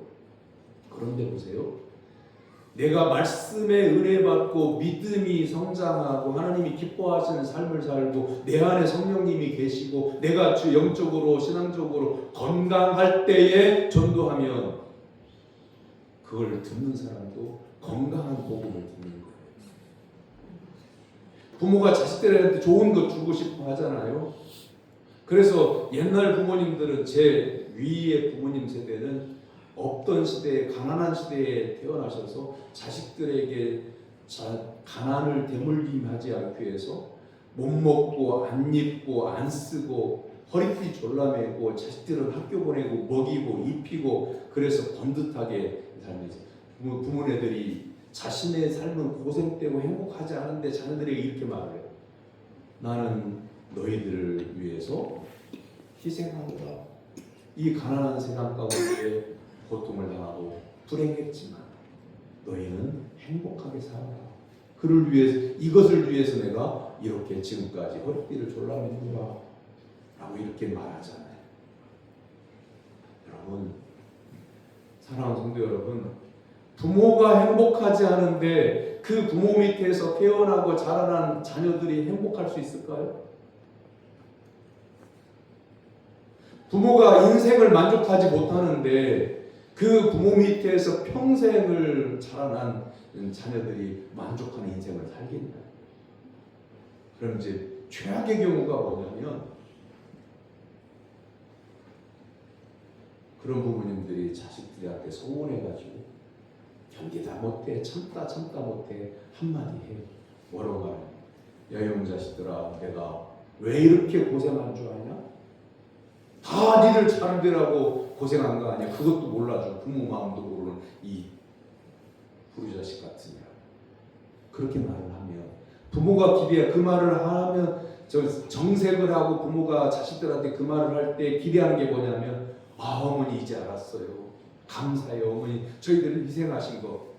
그런데 보세요. 내가 말씀의 은혜 받고 믿음이 성장하고 하나님이 기뻐하시는 삶을 살고 내 안에 성령님이 계시고 내가 영적으로 신앙적으로 건강할 때에 전도하면 그걸 듣는 사람도 건강한 복음을 듣는 거예요. 부모가 자식들한테 좋은 거 주고 싶어 하잖아요. 그래서 옛날 부모님들은, 제 위의 부모님 세대는 없던 시대에, 가난한 시대에 태어나셔서 자식들에게 가난을 대물림하지 않기 위해서 못 먹고 안 입고 안 쓰고 허리띠 졸라매고 자식들은 학교 보내고 먹이고 입히고 그래서 번듯하게 살면서 부모네들이 자신의 삶은 고생되고 행복하지 않은데 자녀들에게 이렇게 말해요. 나는 너희들을 위해서 희생하노라. 이 가난한 세상 가운데 고통을 당하고 불행했지만 너희는 행복하게 살아라. 그를 위해서, 이것을 위해서 내가 이렇게 지금까지 허리띠를 졸라매노라 라고 이렇게 말하잖아요. 여러분, 사랑하는 성도 여러분, 부모가 행복하지 않은데 그 부모 밑에서 태어나고 자라난 자녀들이 행복할 수 있을까요? 부모가 인생을 만족하지 못하는데 그 부모 밑에서 평생을 자라난 자녀들이 만족하는 인생을 살겠나요? 그럼 이제 최악의 경우가 뭐냐면, 그런 부모님들이 자식들한테 서운해가지고 견디다 못해, 참다 못해 한마디 해요. 뭐라고 말해요? 야 이놈 자식들아, 내가 왜 이렇게 고생한 줄 아냐? 다 니들 잘 되라고 고생한 거 아니야? 그것도 몰라줘. 부모 마음도 모르는 이 부류자식 같으냐. 그렇게 말을 하면, 부모가 기대해 그 말을 하면, 정색을 하고 부모가 자식들한테 그 말을 할 때 기대하는 게 뭐냐면, 아 어머니 이제 알았어요. 감사해요 어머니, 저희들을 희생하신 거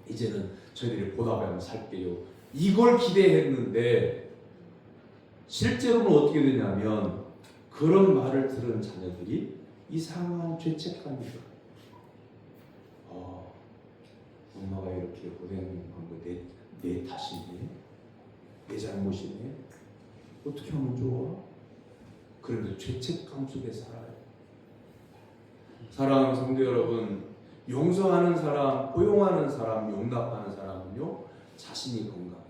이제는 저희들이 보답하며 살게요. 이걸 기대했는데 실제로는 어떻게 되냐면, 그런 말을 들은 자녀들이 이상한 죄책감이 들어요. 엄마가 이렇게 고생한 거 내 탓이네, 내 잘못이네, 어떻게 하면 좋아? 그런데 죄책감 속에 살아요. 사랑하는 성도 여러분, 용서하는 사람, 포용하는 사람, 용납하는 사람은요 자신이 건강해요.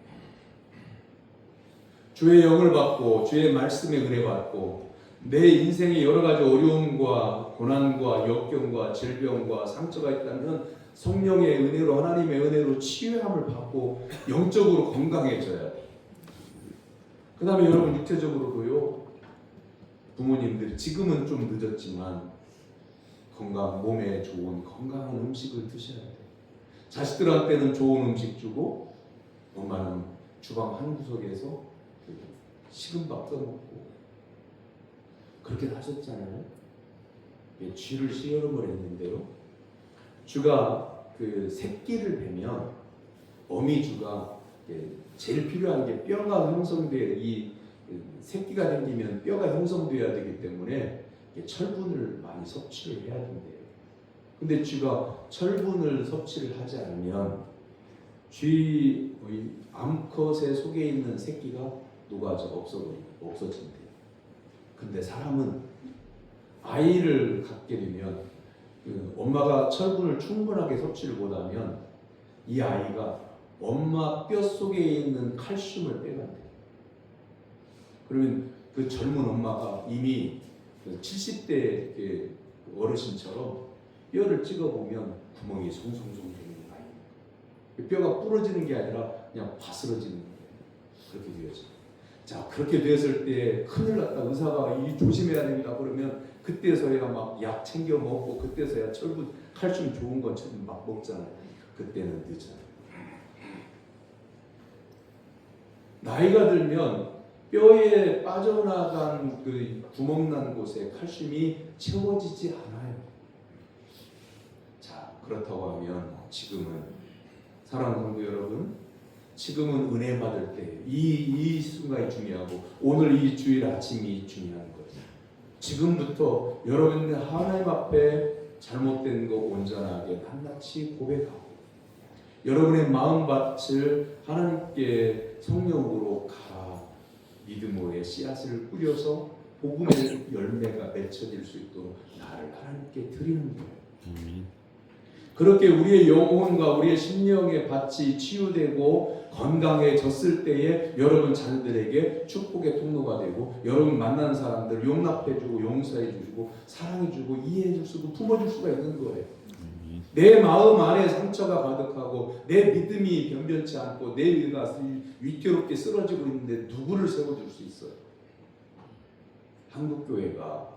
주의 영을 받고 주의 말씀에 은혜 받고 내 인생에 여러 가지 어려움과 고난과 역경과 질병과 상처가 있다면 성령의 은혜로 하나님의 은혜로 치유함을 받고 영적으로 건강해져야 돼. 그 다음에 여러분 육체적으로도요. 부모님들이 지금은 좀 늦었지만 몸에 좋은 건강한 음식을 드셔야 돼. 자식들한테는 좋은 음식 주고 엄마는 주방 한 구석에서 식은 밥 떠먹고 그렇게 하셨잖아요. 쥐를 시험을 했는데요. 쥐가 그 새끼를 베면 어미쥐가 제일 필요한 게 뼈가 형성돼 이 새끼가 생기면 뼈가 형성돼야 되기 때문에 철분을 많이 섭취를 해야 된대요. 근데 쥐가 철분을 섭취를 하지 않으면 쥐 암컷의 속에 있는 새끼가 녹아져 없어진대요. 근데 사람은 아이를 갖게 되면 엄마가 철분을 충분하게 섭취를 못하면 이 아이가 엄마 뼈 속에 있는 칼슘을 빼간대요. 그러면 그 젊은 엄마가 이미 70대 어르신처럼 뼈를 찍어보면 구멍이 송송송 되는 아이예요. 뼈가 부러지는 게 아니라 그냥 바스러지는 거예요. 그렇게 되어져. 자, 그렇게 되었을 때 큰일 났다. 의사가 이 조심해야 됩니다. 그러면 그때서야 막 약 챙겨 먹고 그때서야 철분, 칼슘 좋은 것처럼 막 먹잖아요. 그때는 늦어요. 나이가 들면 뼈에 빠져나간 그 구멍난 곳에 칼슘이 채워지지 않아요. 자, 그렇다고 하면 지금은 사랑하는 성도 여러분, 지금은 은혜 받을 때 이 순간이 중요하고 오늘 이 주일 아침이 중요한 거예요. 지금부터 여러분들 하나님 앞에 잘못된 거 온전하게 낱낱이 고백하고 여러분의 마음밭을 하나님께 성령으로 믿음의 씨앗을 뿌려서 복음의 열매가 맺혀질 수 있도록 나를 하나님께 드리는 거예요. 그렇게 우리의 영혼과 우리의 심령의 밭이 치유되고 건강해졌을 때에 여러분 자녀들에게 축복의 통로가 되고 여러분 만나는 사람들 용납해주고 용서해주고 사랑해주고 이해해줄 품어줄 수가 있는 거예요. 내 마음 안에 상처가 가득하고 내 믿음이 변변치 않고 내 위가 위태롭게 쓰러지고 있는데 누구를 세워줄 수 있어요? 한국교회가,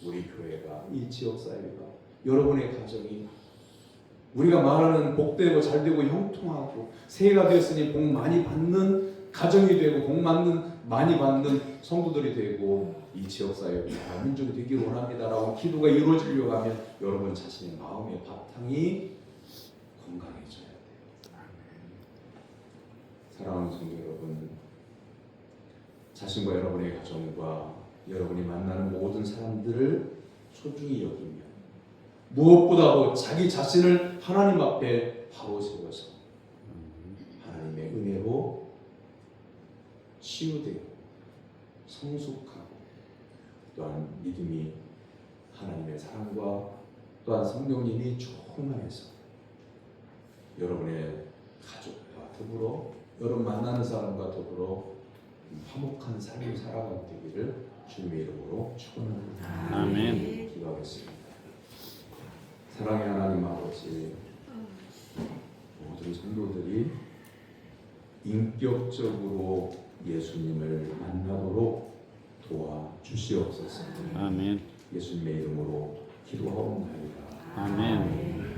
우리 교회가, 이 지역사회가, 여러분의 가정이 우리가 말하는 복되고 잘되고 형통하고 새해가 되었으니 복 많이 받는 가정이 되고 복 많이 받는 성도들이 되고 이 지역사회 민족이 되길 원합니다라고 기도가 이루어지려고 하면 여러분 자신의 마음의 바탕이 건강해져야 돼요. 사랑하는 성도 여러분, 자신과 여러분의 가정과 여러분이 만나는 모든 사람들을 소중히 여기며 무엇보다도 자기 자신을 하나님 앞에 바로 세워서 하나님의 은혜로 치유되고 성숙하고 또한 믿음이 하나님의 사랑과 또한 성령님이 충만해서 여러분의 가족과 더불어 여러분 만나는 사람과 더불어 화목한 삶을 살아가게 되기를 주님의 이름으로 축원합니다. 아멘. 기도하겠습니다. 사랑의 하나님 아버지, 모든 성도들이 인격적으로 예수님을 만나도록 도와주시옵소서. 아멘. 예수님의 이름으로 기도하옵나이다. 아멘.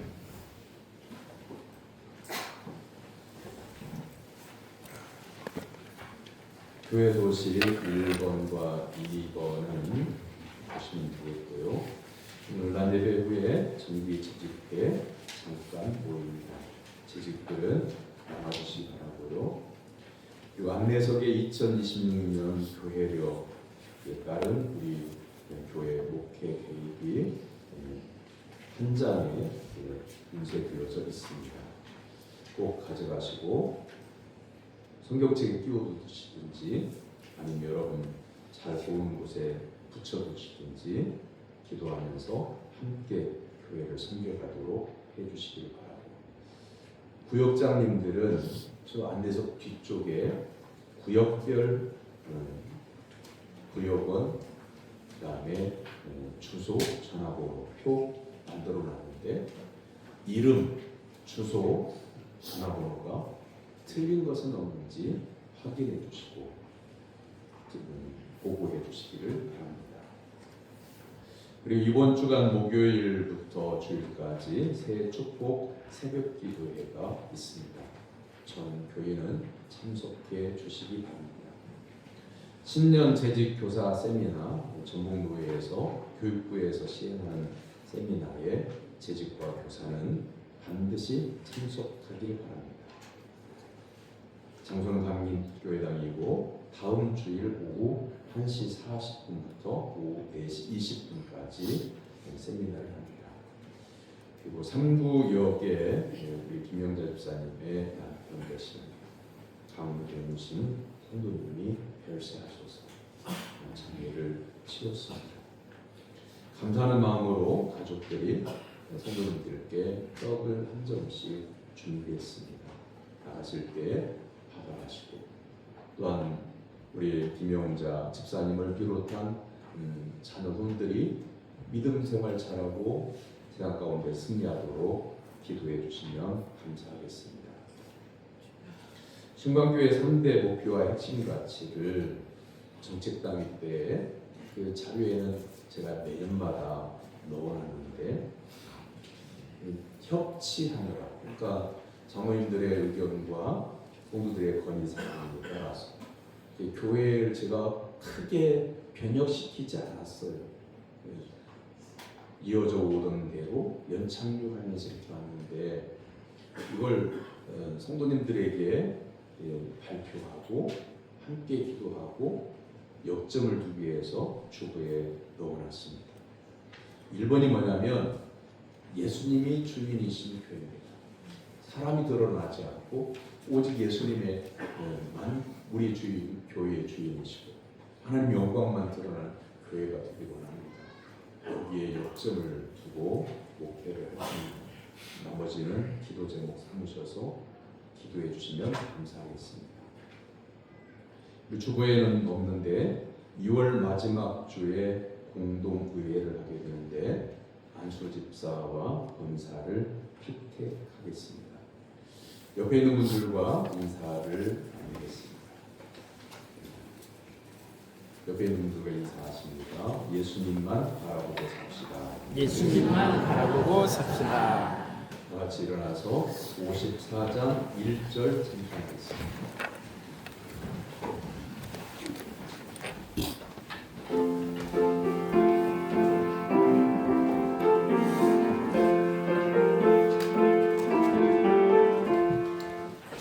교회 도시 1번과 2번은 보시면 되겠고요. 오늘 날 예배 후에 정기 재직회 잠깐 모입니다. 재직들은 나와주시기 바라고요. 이 안내석에 2026년 교회력에 따른 우리 교회 목회 계획이 한 장에 인쇄되어져 있습니다. 꼭 가져가시고 성경책에 끼워두시든지 아니면 여러분 잘 보는 곳에 붙여두시든지 기도하면서 함께 교회를 섬겨가도록 해주시길 바라고, 구역장님들은 저 안내석 뒤쪽에 구역별 구역원 그다음에 주소, 전화번호표 만들어 놨는데 이름, 주소, 전화번호가 틀린 것은 없는지 확인해 주시고 보고해 주시기를 바랍니다. 그리고 이번 주간 목요일부터 주일까지 새해 축복 새벽 기도회가 있습니다. 전 교회는 참석해 주시기 바랍니다. 신년 재직 교사 세미나 전북노회에서 교육부에서 시행하는 세미나에 재직과 교사는 반드시 참석하길 바랍니다. 장소는 강림교회당이고 다음 주일 오후 1시 40분부터 오후 4시 20분까지 세미나를 합니다. 그리고 3구역에 우리 김영자 집사님의 남편 되신 강경신 성도님이 별세하셔서 장례를 치렀습니다. 감사하는 마음으로 가족들이 성도님들께 떡을 한 점씩 준비했습니다. 나가실 때 받아가시고 또한 우리 김영자 집사님을 비롯한 자녀분들이 믿음 생활 잘하고 세상 가운데 승리하도록 기도해 주시면 감사하겠습니다. 신광교회 3대 목표와 핵심 가치를 정책당일 때 그 자료에는 제가 매년마다 넣어놨는데 협치하느라, 그러니까 장로님들의 의견과 성도들의 건의 사항에 따라서 교회를 제가 크게 변혁시키지 않았어요. 이어져 오던 대로 연착륙하면서 이렇게 왔는데 이걸 성도님들에게 발표하고 함께 기도하고 역점을 두기 위해서 주보에 넣어놨습니다. 1번이 뭐냐면 예수님이 주인이신 교회입니다. 사람이 드러나지 않고 오직 예수님의만 우리 주인, 교회의 주인이시고 하나님 영광만 드러나는 교회가 되기 원합니다. 여기에 역점을 두고 목표를 하십니다. 나머지는 기도 제목 삼으셔서 기도해 주시면 감사하겠습니다. 주보에는 없는데 2월 마지막 주에 공동의회를 하게 되는데 안수 집사와 검사를 피택하겠습니다. 옆에 있는 분들과 인사를 나누겠습니다. 옆에 있는 분들과 인사하십니다. 예수님만 바라보고 삽시다. 예수님만 바라보고 삽시다. 다 같이 일어나서 54장 1절 찬송하겠습니다.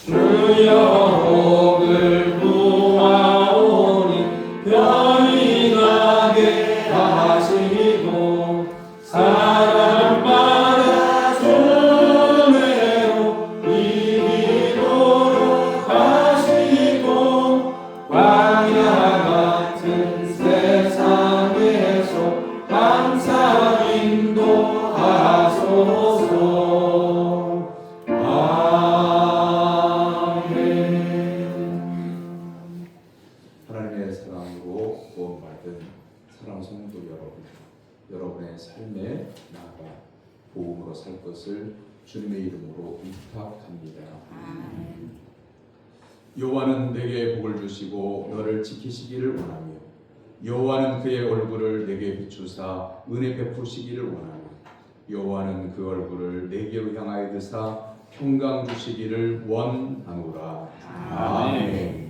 주여 구하오니 편히 가게 하시고 사람마다 주내로 이기도록 하시고 광야 같은 세상에서 항상 인도하소서. 하나님의 사랑으로 구원받은 사랑 성도 여러분, 여러분의 삶에 나아가 복음으로 살 것을 주님의 이름으로 부탁합니다. 여호와는 내게 복을 주시고 너를 지키시기를 원하며 여호와는 그의 얼굴을 내게 비추사 은혜 베푸시기를 원하며 여호와는 그 얼굴을 내게로 향하여 드사 평강 주시기를 원하노라. 아멘.